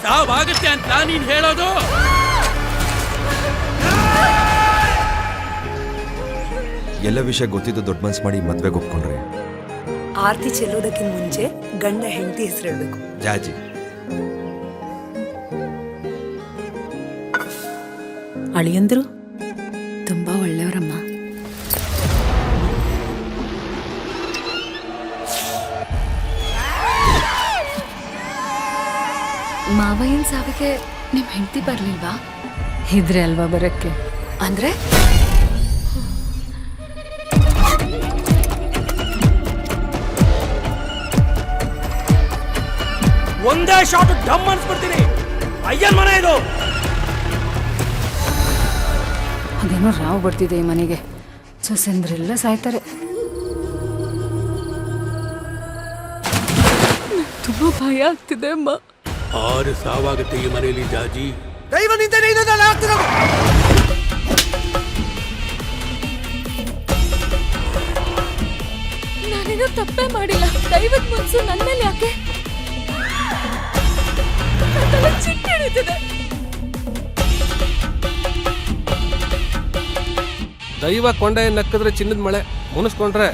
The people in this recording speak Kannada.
ಸಾವಾಗುತ್ತೆ ಅಂತ ನೀನ್ ಹೇಳೋದು? ಎಲ್ಲ ವಿಷಯ ಗೊತ್ತಿದ್ದು ದೊಡ್ಡ ಮನ್ಸು ಮಾಡಿ ಮದ್ವೆಗೆ ಒಪ್ಕೊಂಡ್ರೆ ಆರ್ತಿ ಚೆಲ್ಲೋದಕ್ಕಿಂತ ಮುಂಚೆ ಗಂಡ ಹೆಂಡತಿ ಹೆಸರು ಹೇಳ್ಬೇಕು. ಜಾಜಿ. ಅಳಿಯಂದ್ರು ತುಂಬಾ ಒಳ್ಳೆಯವರಮ್ಮ. ಮಾವಯ್ಯನ್ ಸಾವಿಗೆ ನಿಮ್ ಹೆಂಡತಿ ಬರ್ಲಿಲ್ವಾ? ಇದ್ರೆ ಅಲ್ವಾ ಬರಕ್ಕೆ. ಅಂದ್ರೆ ಒಂದೇ ಶಾಟ್ ಡಮ್ ಅನ್ಸ್ಬಿಡ್ತೀನಿ. ಅಯ್ಯನ್ ಮನೆ ಇದು. ಅದೇನೋ ರಾವ್ ಬರ್ತಿದೆ ಈ ಮನೆಗೆ. ಸೊಸೆಂದ್ರೆಲ್ಲ ಸಾಯ್ತಾರೆ. ತುಂಬಾ ಭಯ ಆಗ್ತಿದೆ ಅಮ್ಮ. 6 ಸಾವಾಗುತ್ತೆ ಈ ಮನೆಯಲ್ಲಿ ಜಾಜಿ. ನಾನೇನೋ ತಪ್ಪೇ ಮಾಡಿಲ್ಲ. ದೈವದ ಮನ್ಸು ನನ್ನ ಮೇಲೆ ಯಾಕೆ? ಚಿಟ್ಟಿ ಹಿಡಿತಿದೆ. ದೈವ ಕೊಂಡೆ ನಕ್ಕಿದ್ರೆ ಚಿನ್ನದ ಮಳೆ, ಮುನಿಸ್ಕೊಂಡ್ರೆ